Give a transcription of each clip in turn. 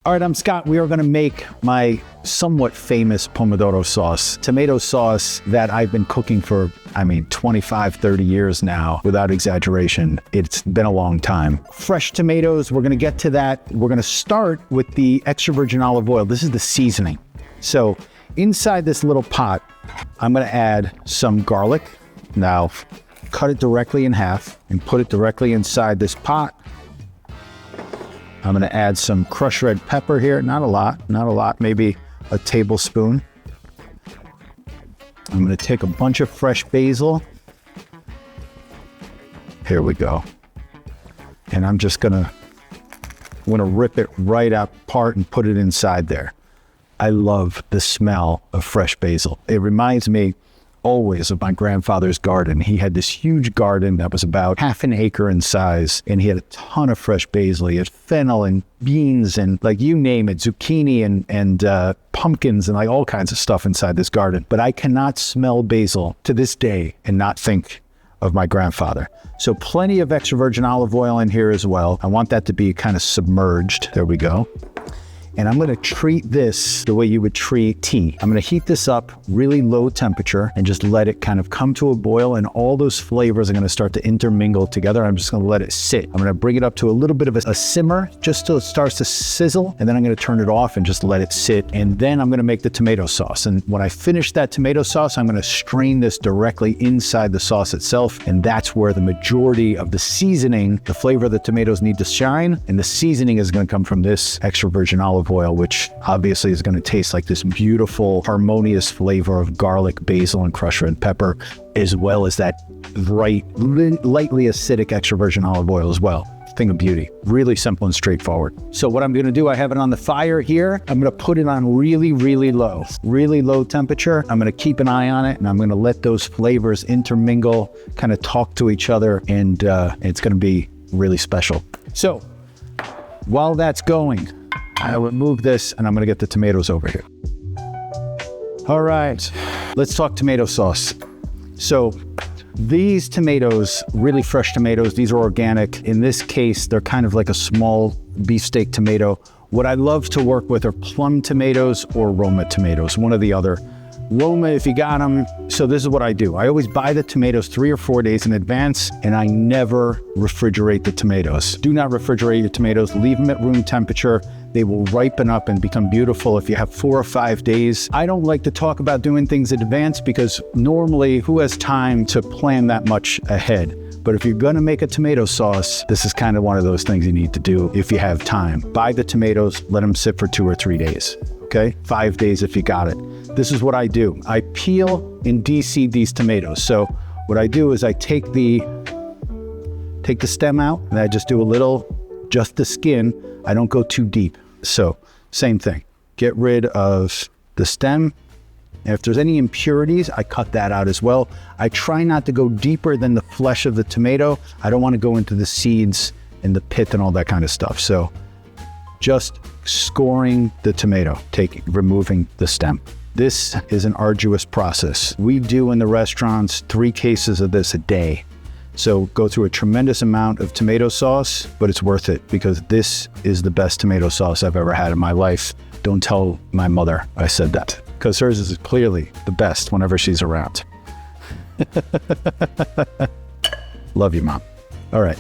All right, I'm Scott. We are going to make my somewhat famous Pomodoro sauce, tomato sauce that I've been cooking for, 25, 30 years now, without exaggeration. It's been a long time. Fresh tomatoes, we're going to get to that. We're going to start with the extra virgin olive oil. This is the seasoning. So inside this little pot, I'm going to add some garlic. Now, cut it directly in half and put it directly inside this pot. I'm going to add some crushed red pepper here. Not a lot, maybe a tablespoon. I'm going to take a bunch of fresh basil. Here we go. And I'm just going to rip it right apart and put it inside there. I love the smell of fresh basil. It reminds me always of my grandfather's garden. He had this huge garden that was about half an acre in size, and he had a ton of fresh basil. He had fennel and beans and you name it, zucchini and pumpkins and all kinds of stuff inside this garden. But I cannot smell basil to this day and not think of my grandfather. So plenty of extra virgin olive oil in here as well. I want that to be kind of submerged. There we go. And I'm going to treat this the way you would treat tea. I'm going to heat this up really low temperature and just let it kind of come to a boil, and all those flavors are going to start to intermingle together. I'm just going to let it sit. I'm going to bring it up to a little bit of a simmer just till it starts to sizzle, and then I'm going to turn it off and just let it sit. And then I'm going to make the tomato sauce. And when I finish that tomato sauce, I'm going to strain this directly inside the sauce itself, and that's where the majority of the seasoning, the flavor of the tomatoes need to shine, and the seasoning is going to come from this extra virgin olive oil, which obviously is going to taste like this beautiful, harmonious flavor of garlic, basil, and crushed red pepper, as well as that bright, lightly acidic extra virgin olive oil as well. Thing of beauty. Really simple and straightforward. So what I'm going to do, I have it on the fire here. I'm going to put it on really low temperature. I'm going to keep an eye on it, and I'm going to let those flavors intermingle, kind of talk to each other, and it's going to be really special. So while that's going, I will move this, and I'm going to get the tomatoes over here. All right, let's talk tomato sauce. So these tomatoes, really fresh tomatoes, these are organic. In this case, they're kind of like a small beefsteak tomato. What I love to work with are plum tomatoes or Roma tomatoes, one or the other. Roma, if you got them. So this is what I do. I always buy the tomatoes 3 or 4 days in advance, and I never refrigerate the tomatoes. Do not refrigerate your tomatoes. Leave them at room temperature. They will ripen up and become beautiful if you have 4 or 5 days. I don't like to talk about doing things in advance because normally who has time to plan that much ahead? But if you're gonna make a tomato sauce, this is kind of one of those things you need to do if you have time. Buy the tomatoes, let them sit for 2 or 3 days, okay? 5 days if you got it. This is what I do. I peel and de-seed these tomatoes. So what I do is I take the stem out, and I just do a little, just the skin. I don't go too deep. So same thing, get rid of the stem. And if there's any impurities, I cut that out as well. I try not to go deeper than the flesh of the tomato. I don't want to go into the seeds and the pith and all that kind of stuff. So just scoring the tomato, removing the stem. This is an arduous process. We do in the restaurants 3 cases of this a day. So go through a tremendous amount of tomato sauce, but it's worth it because this is the best tomato sauce I've ever had in my life. Don't tell my mother I said that, because hers is clearly the best whenever she's around. Love you, Mom. All right.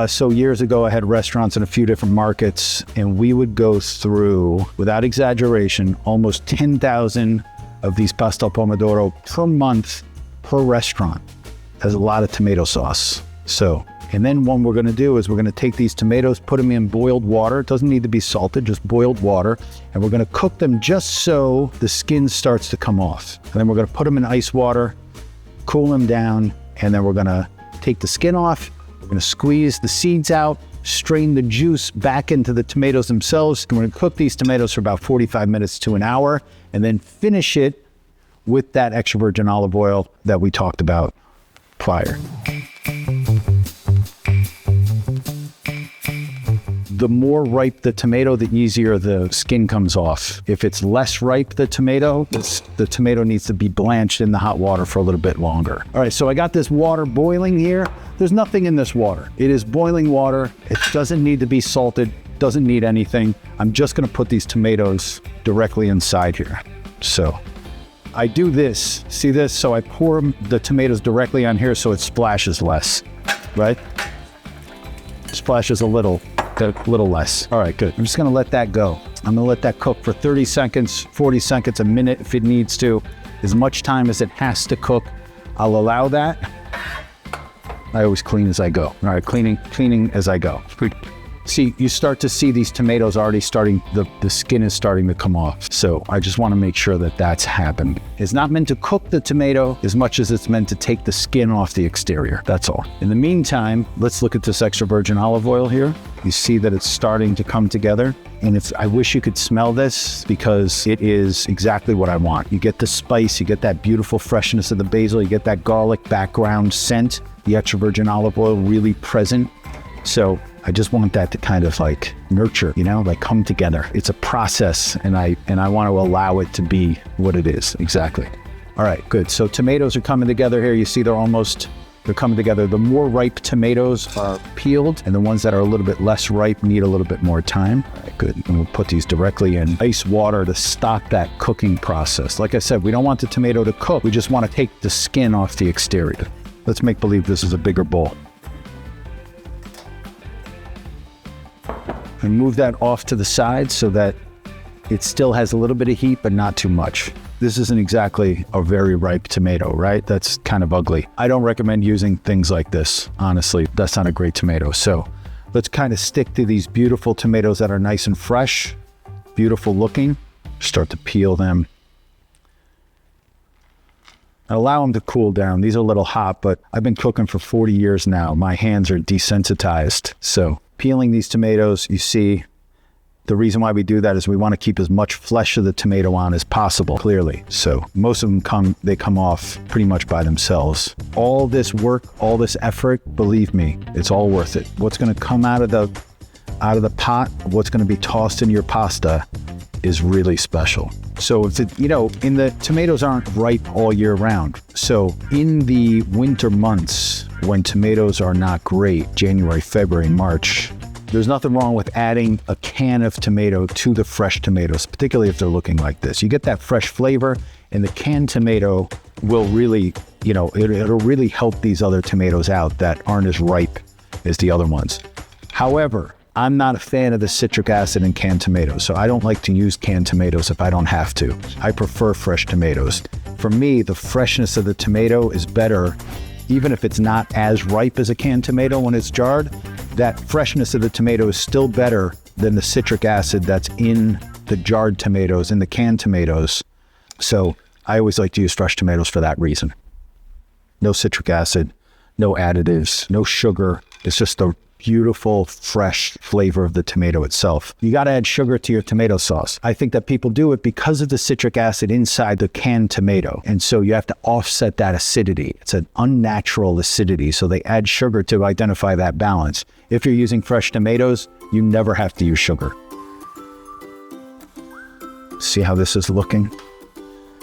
So years ago, I had restaurants in a few different markets, and we would go through, without exaggeration, almost 10,000 of these pastel pomodoro per month per restaurant. Has a lot of tomato sauce. So, and then what we're gonna do is we're gonna take these tomatoes, put them in boiled water. It doesn't need to be salted, just boiled water. And we're gonna cook them just so the skin starts to come off. And then we're gonna put them in ice water, cool them down, and then we're gonna take the skin off. We're gonna squeeze the seeds out, strain the juice back into the tomatoes themselves. And we're gonna cook these tomatoes for about 45 minutes to an hour, and then finish it with that extra virgin olive oil that we talked about prior. The more ripe the tomato, the easier the skin comes off. If it's less ripe, the tomato needs to be blanched in the hot water for a little bit longer. All right, so I got this water boiling here. There's nothing in this water. It is boiling water. It doesn't need to be salted. doesn't need anything. I'm just gonna put these tomatoes directly inside here. So I do this, see this? So I pour the tomatoes directly on here so it splashes less, right? Splashes a little less. All right, good. I'm just gonna let that go. I'm gonna let that cook for 30 seconds, 40 seconds, a minute if it needs to. As much time as it has to cook, I'll allow that. I always clean as I go. All right, cleaning as I go. See, you start to see these tomatoes already starting, the skin is starting to come off. So I just wanna make sure that that's happened. It's not meant to cook the tomato as much as it's meant to take the skin off the exterior, that's all. In the meantime, let's look at this extra virgin olive oil here. You see that it's starting to come together. And I wish you could smell this because it is exactly what I want. You get the spice, you get that beautiful freshness of the basil, you get that garlic background scent, the extra virgin olive oil really present. So I just want that to kind of like nurture, you know, like come together. It's a process and I want to allow it to be what it is. Exactly. All right, good. So tomatoes are coming together here. You see they're coming together. The more ripe tomatoes are peeled and the ones that are a little bit less ripe need a little bit more time. All right, good. And we'll put these directly in ice water to stop that cooking process. Like I said, we don't want the tomato to cook. We just want to take the skin off the exterior. Let's make believe this is a bigger bowl. And move that off to the side so that it still has a little bit of heat, but not too much. This isn't exactly a very ripe tomato, right? That's kind of ugly. I don't recommend using things like this. Honestly, that's not a great tomato. So let's kind of stick to these beautiful tomatoes that are nice and fresh, beautiful looking. Start to peel them. Allow them to cool down. These are a little hot, but I've been cooking for 40 years now. My hands are desensitized. So peeling these tomatoes, you see, the reason why we do that is we want to keep as much flesh of the tomato on as possible, clearly. So most of them come off pretty much by themselves. All this work, all this effort, believe me, it's all worth it. What's going to come out of the pot, what's going to be tossed in your pasta is really special. So if the tomatoes aren't ripe all year round. So in the winter months when tomatoes are not great, January, February, March, there's nothing wrong with adding a can of tomato to the fresh tomatoes, particularly if they're looking like this. You get that fresh flavor and the canned tomato will really, it'll really help these other tomatoes out that aren't as ripe as the other ones. However, I'm not a fan of the citric acid in canned tomatoes, so I don't like to use canned tomatoes if I don't have to. I prefer fresh tomatoes. For me, the freshness of the tomato is better, even if it's not as ripe as a canned tomato when it's jarred. That freshness of the tomato is still better than the citric acid that's in the jarred tomatoes, in the canned tomatoes. So I always like to use fresh tomatoes for that reason. No citric acid, no additives, no sugar. It's just the beautiful, fresh flavor of the tomato itself. You got to add sugar to your tomato sauce. I think that people do it because of the citric acid inside the canned tomato. And so you have to offset that acidity. It's an unnatural acidity. So they add sugar to identify that balance. If you're using fresh tomatoes, you never have to use sugar. See how this is looking?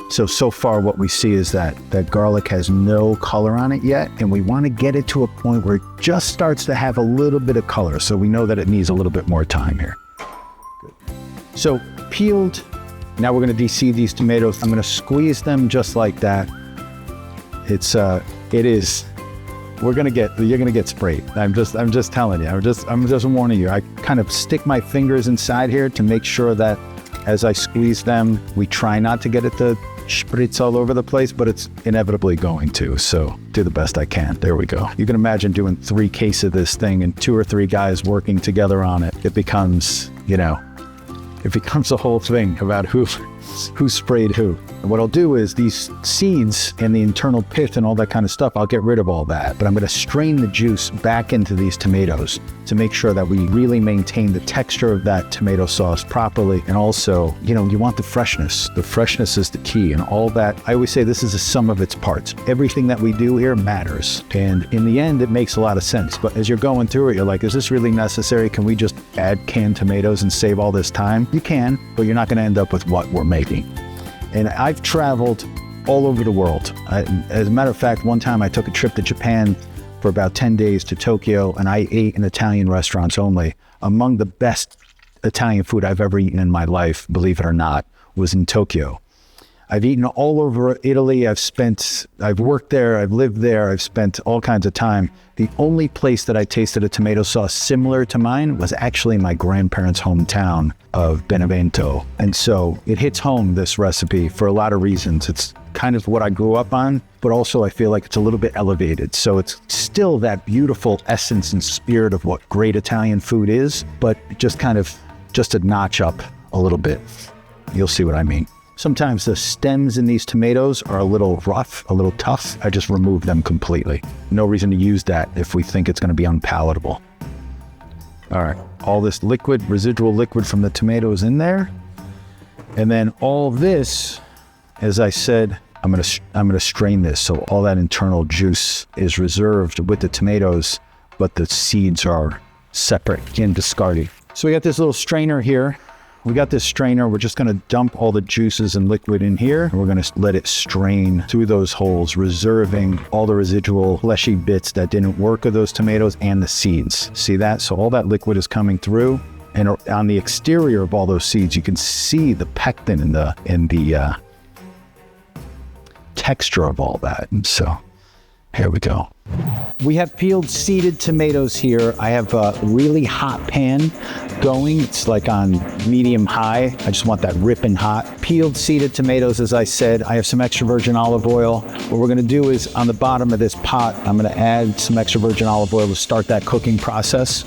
So far what we see is that garlic has no color on it yet, and we want to get it to a point where it just starts to have a little bit of color, so we know that it needs a little bit more time here. Good. So peeled, now we're going to de-seed these tomatoes. I'm going to squeeze them just like that. You're going to get sprayed. I'm just telling you, I'm just warning you. I kind of stick my fingers inside here to make sure that as I squeeze them, we try not to get it to spritz all over the place, but it's inevitably going to, so do the best I can. There we go. You can imagine doing 3 cases of this thing and 2 or 3 guys working together on it. It becomes, a whole thing about who sprayed who. And what I'll do is these seeds and the internal pith and all that kind of stuff, I'll get rid of all that, but I'm going to strain the juice back into these tomatoes to make sure that we really maintain the texture of that tomato sauce properly. And also, you want the freshness. The freshness is the key, and all that. I always say this is a sum of its parts. Everything that we do here matters. And in the end, it makes a lot of sense. But as you're going through it, you're like, is this really necessary? Can we just add canned tomatoes and save all this time? You can, but you're not going to end up with what we're making. And I've traveled all over the world. As a matter of fact, one time I took a trip to Japan for about 10 days to Tokyo, and I ate in Italian restaurants only. Among the best Italian food I've ever eaten in my life, believe it or not, was in Tokyo. I've eaten all over Italy. I've worked there, I've lived there, I've spent all kinds of time. The only place that I tasted a tomato sauce similar to mine was actually my grandparents' hometown of Benevento. And so it hits home, this recipe, for a lot of reasons. It's kind of what I grew up on, but also I feel like it's a little bit elevated. So it's still that beautiful essence and spirit of what great Italian food is, but just a notch up a little bit. You'll see what I mean. Sometimes the stems in these tomatoes are a little rough, a little tough. I just remove them completely. No reason to use that if we think it's going to be unpalatable. All right, all this liquid, residual liquid from the tomatoes in there. And then all this, as I said, I'm going to strain this so all that internal juice is reserved with the tomatoes, but the seeds are separate and discarded. So we got this little strainer here. We got this strainer. We're just going to dump all the juices and liquid in here. And we're going to let it strain through those holes, reserving all the residual fleshy bits that didn't work of those tomatoes and the seeds. See that? So all that liquid is coming through. And on the exterior of all those seeds, you can see the pectin and the texture of all that. And so here we go. We have peeled seeded tomatoes here. I have a really hot pan going. It's like on medium high. I just want that ripping hot. Peeled seeded tomatoes, as I said. I have some extra virgin olive oil. What we're gonna do is on the bottom of this pot, I'm gonna add some extra virgin olive oil to start that cooking process.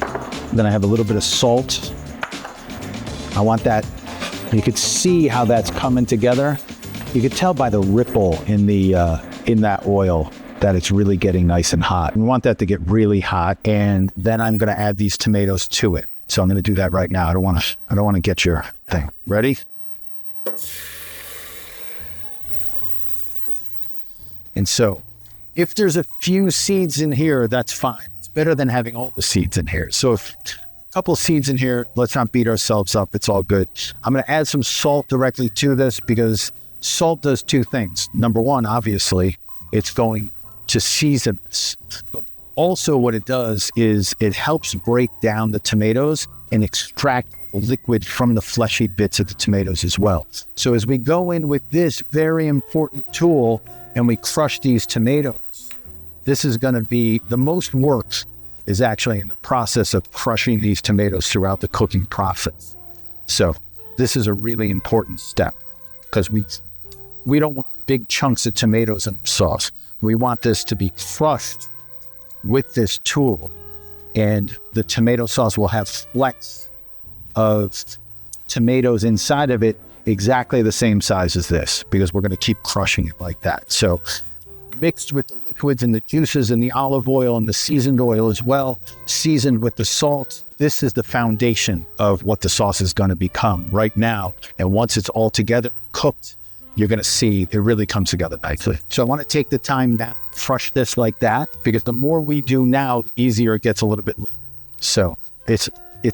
Then I have a little bit of salt. I want that, you could see how that's coming together. You could tell by the ripple in that oil that it's really getting nice and hot. We want that to get really hot, and then I'm gonna add these tomatoes to it. So I'm gonna do that right now. I don't wanna get your thing. Ready? And so, if there's a few seeds in here, that's fine. It's better than having all the seeds in here. So if a couple seeds in here, let's not beat ourselves up, it's all good. I'm gonna add some salt directly to this because salt does two things. Number one, obviously, it's going to season this. But also what it does is it helps break down the tomatoes and extract the liquid from the fleshy bits of the tomatoes as well. So as we go in with this very important tool and we crush these tomatoes, this is going to be the most work is actually in the process of crushing these tomatoes throughout the cooking process. So this is a really important step because we don't want big chunks of tomatoes in the sauce. We want this to be crushed with this tool, and the tomato sauce will have flecks of tomatoes inside of it exactly the same size as this because we're going to keep crushing it like that. So mixed with the liquids and the juices and the olive oil and the seasoned oil as well, seasoned with the salt, this is the foundation of what the sauce is going to become right now. And once it's all together, cooked, you're going to see it really comes together nicely. So I want to take the time now, crush this like that, because the more we do now, the easier it gets a little bit later. So it's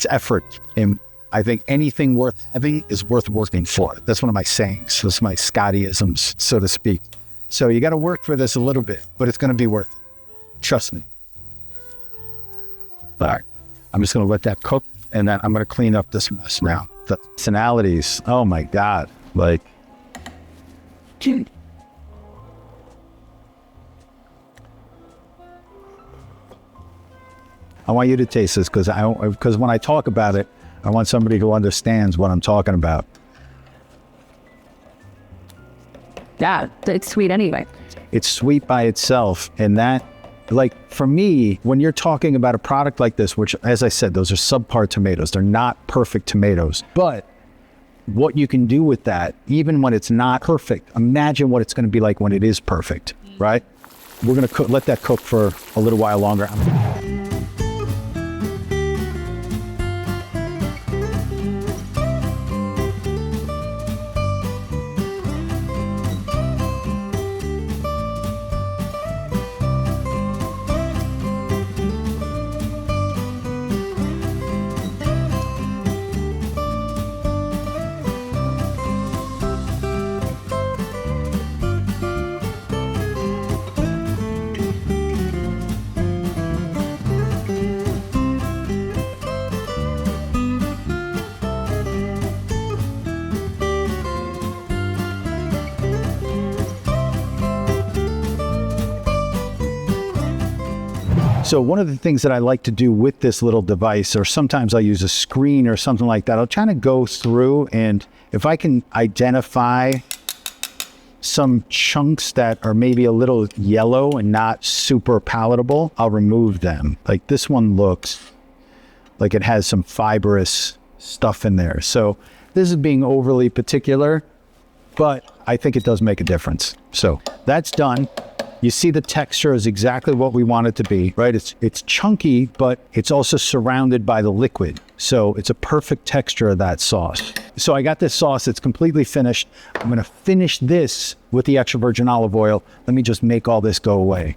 effort. And I think anything worth having is worth working for. That's one of my sayings. That's my Scottyisms, so to speak. So you got to work for this a little bit, but it's going to be worth it. Trust me. All right. I'm just going to let that cook, and then I'm going to clean up this mess now. The personalities, oh my God. Like, I want you to taste this because when I talk about it, I want somebody who understands what I'm talking about. Yeah, it's sweet anyway. It's sweet by itself. And that, like, for me, when you're talking about a product like this, which, as I said, those are subpar tomatoes. They're not perfect tomatoes. But what you can do with that, even when it's not perfect, imagine what it's going to be like when it is perfect, right? We're going to let that cook for a little while longer. So one of the things that I like to do with this little device, or sometimes I use a screen or something like that, I'll try to go through, and if I can identify some chunks that are maybe a little yellow and not super palatable, I'll remove them. Like this one looks like it has some fibrous stuff in there. So this is being overly particular, but I think it does make a difference. So that's done. You see the texture is exactly what we want it to be, right? It's chunky, but it's also surrounded by the liquid. So it's a perfect texture of that sauce. So I got this sauce, it's completely finished. I'm gonna finish this with the extra virgin olive oil. Let me just make all this go away.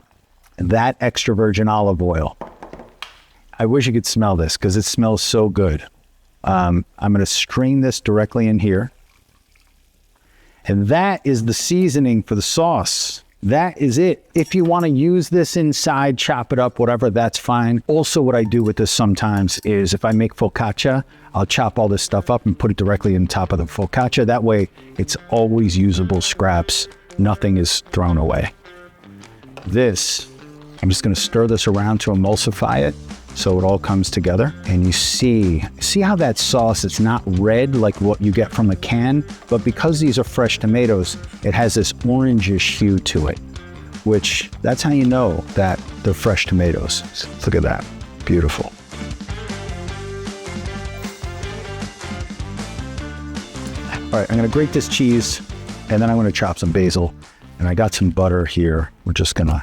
And that extra virgin olive oil, I wish you could smell this because it smells so good. I'm gonna strain this directly in here. And that is the seasoning for the sauce. That is it. If you want to use this inside, chop it up, whatever, that's fine. Also, what I do with this sometimes is if I make focaccia, I'll chop all this stuff up and put it directly on top of the focaccia. That way, it's always usable scraps. Nothing is thrown away. This, I'm just going to stir this around to emulsify it so it all comes together. And you see how that sauce is not red like what you get from a can, but because these are fresh tomatoes, it has this orangish hue to it, which that's how you know that they're fresh tomatoes. Look at that, beautiful. All right, I'm gonna grate this cheese and then I'm gonna chop some basil, and I got some butter here. We're just gonna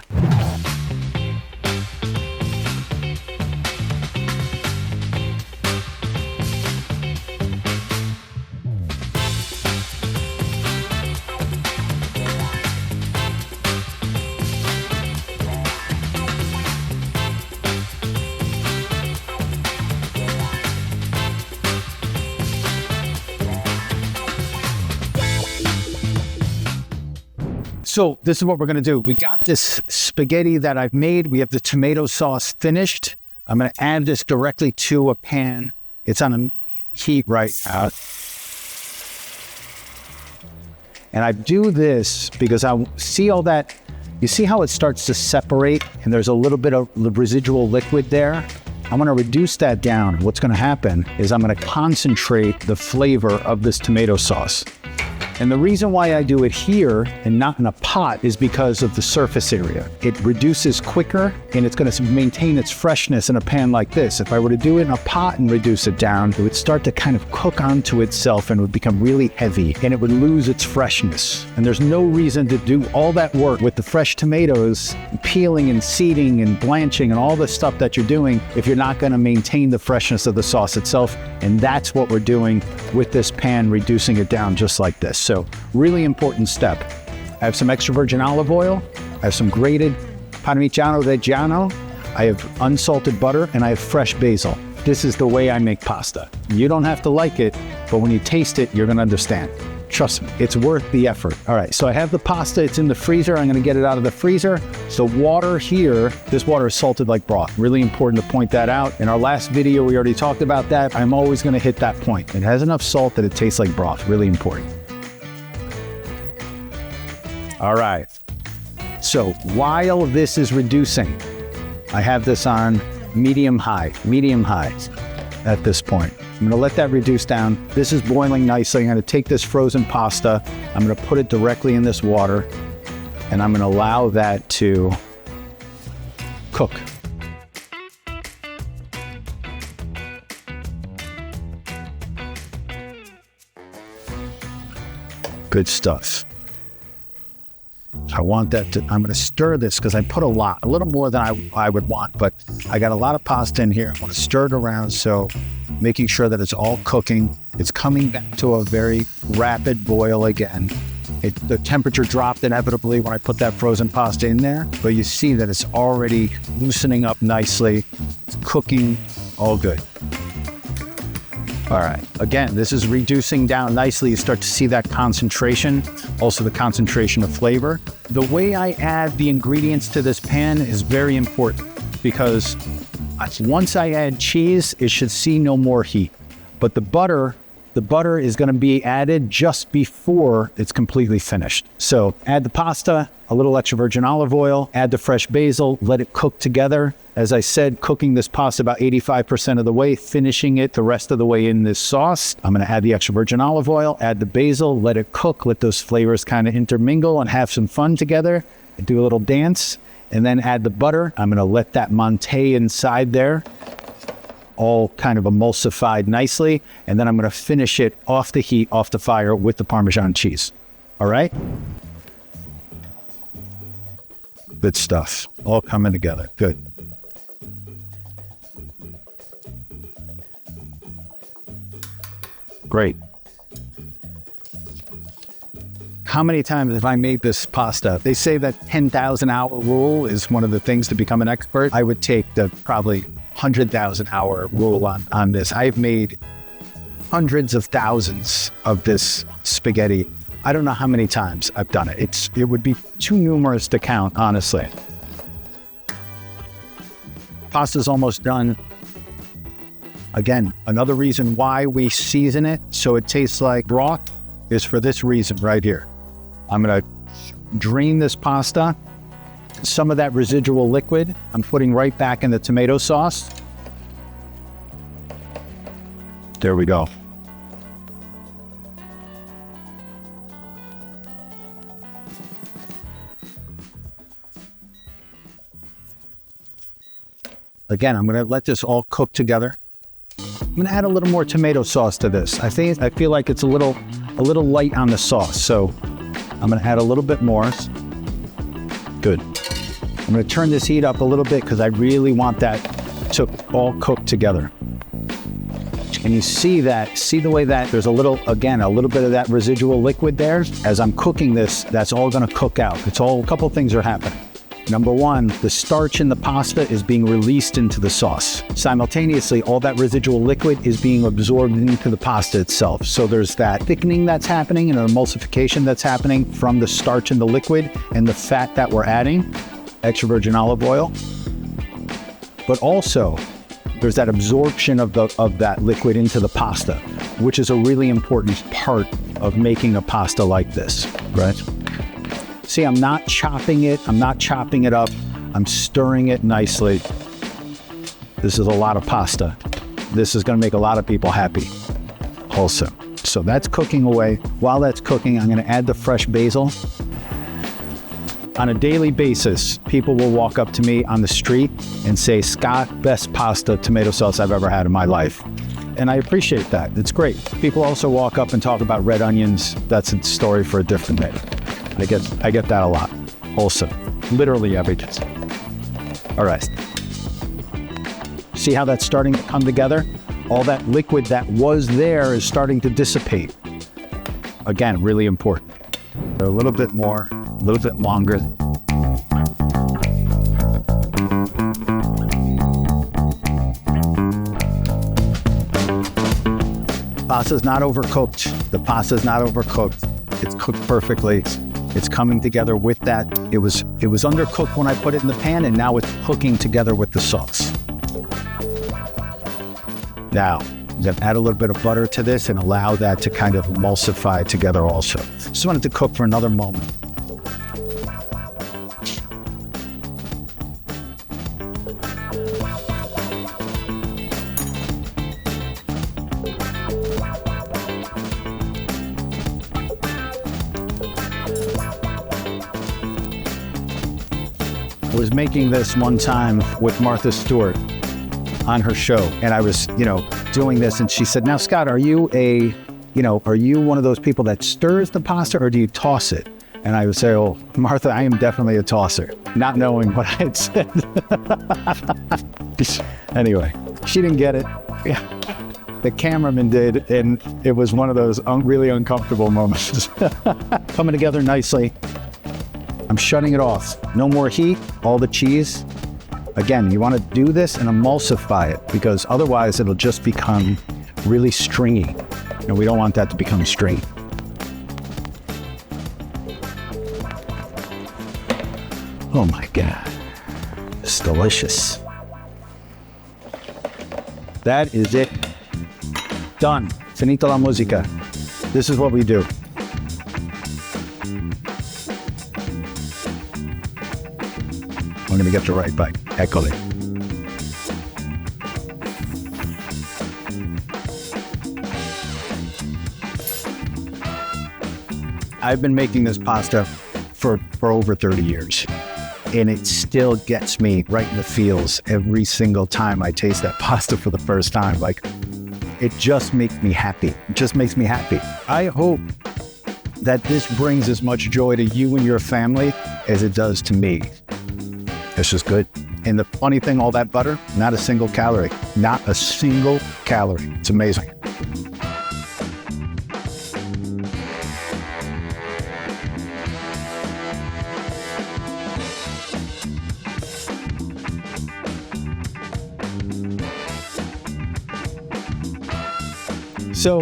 So this is what we're gonna do. We got this spaghetti that I've made. We have the tomato sauce finished. I'm gonna add this directly to a pan. It's on a medium heat right now. And I do this because I see all that, you see how it starts to separate and there's a little bit of residual liquid there? I'm gonna reduce that down. What's gonna happen is I'm gonna concentrate the flavor of this tomato sauce. And the reason why I do it here and not in a pot is because of the surface area. It reduces quicker and it's going to maintain its freshness in a pan like this. If I were to do it in a pot and reduce it down, it would start to kind of cook onto itself and it would become really heavy and it would lose its freshness. And there's no reason to do all that work with the fresh tomatoes, peeling and seeding and blanching and all the stuff that you're doing if you're not going to maintain the freshness of the sauce itself. And that's what we're doing with this pan, reducing it down just like this. So really important step. I have some extra virgin olive oil. I have some grated Parmigiano Reggiano. I have unsalted butter and I have fresh basil. This is the way I make pasta. You don't have to like it, but when you taste it, you're gonna understand. Trust me, it's worth the effort. All right, so I have the pasta, it's in the freezer. I'm gonna get it out of the freezer. So water here, this water is salted like broth. Really important to point that out. In our last video, we already talked about that. I'm always gonna hit that point. It has enough salt that it tastes like broth, really important. All right, so while this is reducing, I have this on medium high at this point. I'm gonna let that reduce down. This is boiling nicely. I'm gonna take this frozen pasta, I'm gonna put it directly in this water, and I'm gonna allow that to cook. Good stuff. I want that to, I'm gonna stir this because I put a little more than I would want, but I got a lot of pasta in here. I wanna stir it around, so making sure that it's all cooking. It's coming back to a very rapid boil again. The temperature dropped inevitably when I put that frozen pasta in there, but you see that it's already loosening up nicely. It's cooking, all good. All right, again, this is reducing down nicely. You start to see that concentration, also the concentration of flavor. The way I add the ingredients to this pan is very important because once I add cheese, it should see no more heat. But the butter The butter is going to be added just before it's completely finished. So add the pasta, a little extra virgin olive oil, add the fresh basil, let it cook together. As I said, cooking this pasta about 85% of the way, finishing it the rest of the way in this sauce. I'm going to add the extra virgin olive oil, add the basil, let it cook, let those flavors kind of intermingle and have some fun together. Do a little dance, and then add the butter. I'm going to let that monte inside there, all kind of emulsified nicely, and then I'm going to finish it off the heat, off the fire with the Parmesan cheese. All right? Good stuff. All coming together. Good. Great. How many times have I made this pasta? They say that 10,000 hour rule is one of the things to become an expert. I would take the probably 100,000 hour rule on this. I've made hundreds of thousands of this spaghetti. I don't know how many times I've done it. It would be too numerous to count, honestly. Pasta's almost done. Again, another reason why we season it so it tastes like broth is for this reason right here. I'm gonna drain this pasta. Some of that residual liquid I'm putting right back in the tomato sauce. There we go. Again, I'm gonna let this all cook together. I'm gonna add a little more tomato sauce to this. I feel like it's a little light on the sauce, so I'm gonna add a little bit more. Good. I'm gonna turn this heat up a little bit because I really want that to all cook together. And you see the way that there's a little bit of that residual liquid there. As I'm cooking this, that's all gonna cook out. A couple things are happening. Number one, the starch in the pasta is being released into the sauce. Simultaneously, all that residual liquid is being absorbed into the pasta itself. So there's that thickening that's happening and an emulsification that's happening from the starch in the liquid and the fat that we're adding, extra virgin olive oil. But also, there's that absorption of that liquid into the pasta, which is a really important part of making a pasta like this, right? See, I'm not chopping it. I'm not chopping it up. I'm stirring it nicely. This is a lot of pasta. This is going to make a lot of people happy also. So that's cooking away. While that's cooking, I'm going to add the fresh basil. On a daily basis, people will walk up to me on the street and say, "Scott, best pasta tomato sauce I've ever had in my life." And I appreciate that. It's great. People also walk up and talk about red onions. That's a story for a different day. I get that a lot. Also, literally every day. All right. See how that's starting to come together? All that liquid that was there is starting to dissipate. Again, really important. A little bit more, a little bit longer. Pasta's not overcooked. The pasta's not overcooked. It's cooked perfectly. It's coming together with that. It was undercooked when I put it in the pan, and now it's cooking together with the sauce. Now, I'm gonna add a little bit of butter to this and allow that to kind of emulsify together also. Just want it to cook for another moment. I was making this one time with Martha Stewart on her show, and I was, doing this, and she said, "Now, Scott, are you one of those people that stirs the pasta, or do you toss it?" And I would say, "Oh, Martha, I am definitely a tosser," not knowing what I had said. Anyway, she didn't get it. Yeah. The cameraman did, and it was one of those really uncomfortable moments. Coming together nicely. I'm shutting it off. No more heat, all the cheese. Again, you want to do this and emulsify it because otherwise it'll just become really stringy. And we don't want that to become stringy. Oh my God, it's delicious. That is it. Done. Finita la musica. This is what we do. I'm gonna get the right bite. Eccole. I've been making this pasta for over 30 years, and it still gets me right in the feels every single time I taste that pasta for the first time. Like, it just makes me happy. It just makes me happy. I hope that this brings as much joy to you and your family as it does to me. It's just good. And the funny thing, all that butter, not a single calorie. Not a single calorie. It's amazing. So,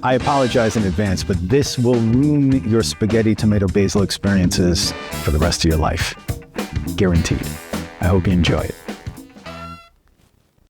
I apologize in advance, but this will ruin your spaghetti tomato basil experiences for the rest of your life. Guaranteed. I hope you enjoy it.